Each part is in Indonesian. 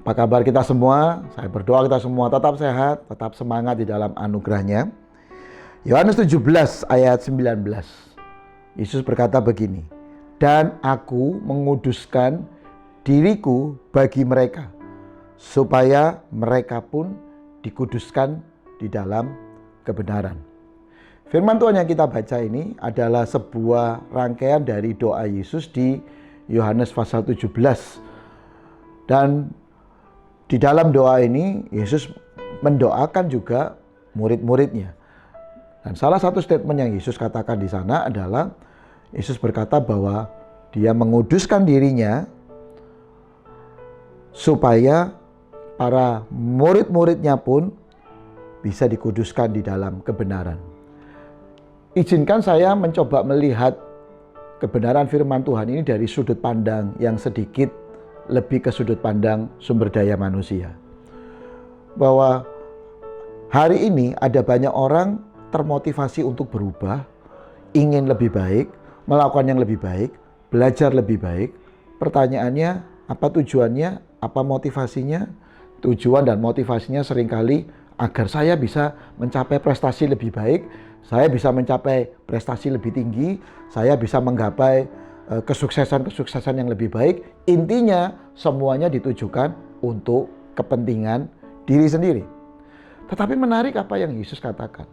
Apa kabar kita semua? Saya berdoa kita semua tetap sehat, tetap semangat di dalam anugerah-Nya. Yohanes 17 ayat 19. Yesus berkata begini, "Dan aku menguduskan diriku bagi mereka, supaya mereka pun dikuduskan di dalam kebenaran." Firman Tuhan yang kita baca ini adalah sebuah rangkaian dari doa Yesus di Yohanes pasal 17. Dan di dalam doa ini Yesus mendoakan juga murid-muridnya. Dan salah satu statement yang Yesus katakan di sana adalah Yesus berkata bahwa Dia menguduskan dirinya supaya para murid-muridnya pun bisa dikuduskan di dalam kebenaran. Izinkan saya mencoba melihat kebenaran firman Tuhan ini dari sudut pandang yang sedikit lebih ke sudut pandang sumber daya manusia. Bahwa hari ini ada banyak orang termotivasi untuk berubah, ingin lebih baik, melakukan yang lebih baik, belajar lebih baik. Pertanyaannya, apa tujuannya, apa motivasinya? Tujuan dan motivasinya seringkali agar saya bisa mencapai prestasi lebih baik, saya bisa mencapai prestasi lebih tinggi, saya bisa menggapai kesuksesan-kesuksesan yang lebih baik. Intinya semuanya ditujukan untuk kepentingan diri sendiri. Tetapi menarik apa yang Yesus katakan.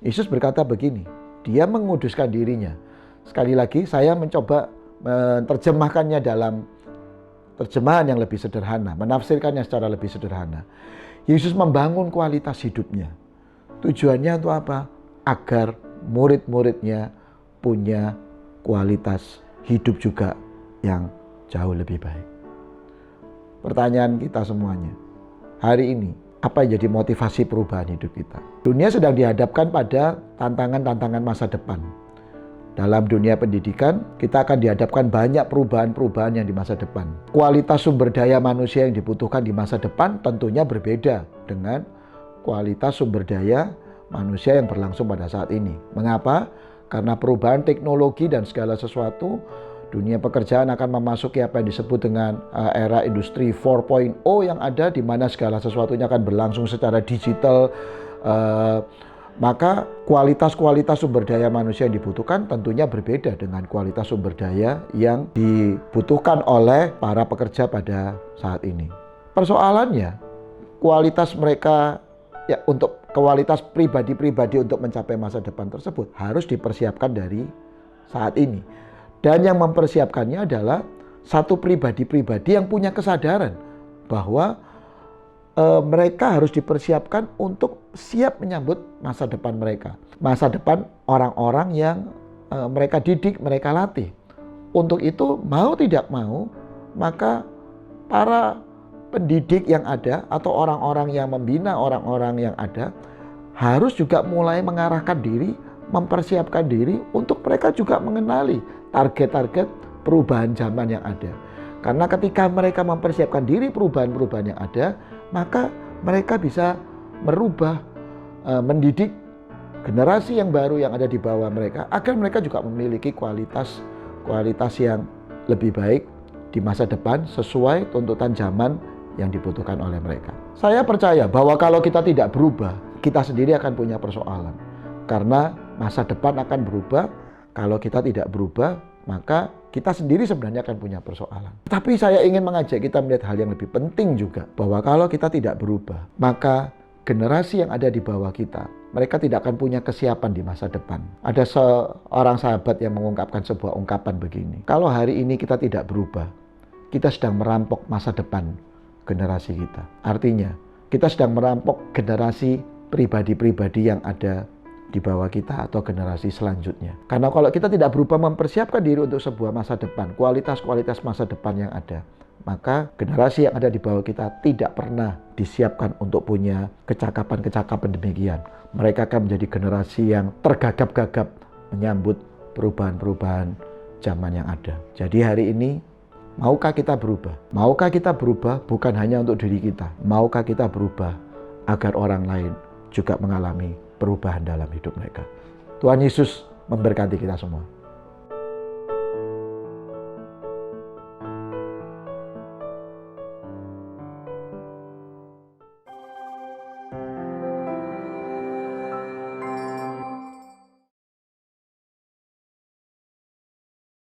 Yesus berkata begini, Dia menguduskan dirinya. Sekali lagi saya mencoba menerjemahkannya dalam terjemahan yang lebih sederhana, menafsirkannya secara lebih sederhana. Yesus membangun kualitas hidupnya. Tujuannya untuk apa? Agar murid-muridnya punya kualitas hidup juga yang jauh lebih baik. Pertanyaan kita semuanya, hari ini apa yang jadi motivasi perubahan hidup kita? Dunia sedang dihadapkan pada tantangan-tantangan masa depan. Dalam dunia pendidikan, kita akan dihadapkan banyak perubahan-perubahan yang di masa depan. Kualitas sumber daya manusia yang dibutuhkan di masa depan tentunya berbeda dengan kualitas sumber daya manusia yang berlangsung pada saat ini. Mengapa? Karena perubahan teknologi dan segala sesuatu, dunia pekerjaan akan memasuki apa yang disebut dengan era industri 4.0 yang ada, di mana segala sesuatunya akan berlangsung secara digital. Maka kualitas-kualitas sumber daya manusia yang dibutuhkan tentunya berbeda dengan kualitas sumber daya yang dibutuhkan oleh para pekerja pada saat ini. Persoalannya, kualitas mereka untuk kualitas pribadi-pribadi untuk mencapai masa depan tersebut harus dipersiapkan dari saat ini. Dan yang mempersiapkannya adalah satu pribadi-pribadi yang punya kesadaran bahwa mereka harus dipersiapkan untuk siap menyambut masa depan mereka. Masa depan orang-orang yang mereka didik, mereka latih. Untuk itu mau tidak mau, maka para pendidik yang ada atau orang-orang yang membina orang-orang yang ada harus juga mulai mengarahkan diri, mempersiapkan diri untuk mereka juga mengenali target-target perubahan zaman yang ada. Karena ketika mereka mempersiapkan diri perubahan-perubahan yang ada, maka mereka bisa merubah, mendidik generasi yang baru yang ada di bawah mereka agar mereka juga memiliki kualitas yang lebih baik di masa depan sesuai tuntutan zaman yang dibutuhkan oleh mereka. Saya percaya bahwa kalau kita tidak berubah, kita sendiri akan punya persoalan. Karena masa depan akan berubah, kalau kita tidak berubah, maka kita sendiri sebenarnya akan punya persoalan. Tapi saya ingin mengajak kita melihat hal yang lebih penting juga, bahwa kalau kita tidak berubah, maka generasi yang ada di bawah kita, mereka tidak akan punya kesiapan di masa depan. Ada seorang sahabat yang mengungkapkan sebuah ungkapan begini, kalau hari ini kita tidak berubah, kita sedang merampok masa depan generasi kita. Artinya, kita sedang merampok generasi pribadi-pribadi yang ada di bawah kita atau generasi selanjutnya. Karena kalau kita tidak berubah mempersiapkan diri untuk sebuah masa depan, kualitas-kualitas masa depan yang ada, maka generasi yang ada di bawah kita tidak pernah disiapkan untuk punya kecakapan-kecakapan demikian. Mereka akan menjadi generasi yang tergagap-gagap menyambut perubahan-perubahan zaman yang ada. Jadi hari ini, maukah kita berubah? Maukah kita berubah bukan hanya untuk diri kita? Maukah kita berubah agar orang lain juga mengalami perubahan dalam hidup mereka? Tuhan Yesus memberkati kita semua.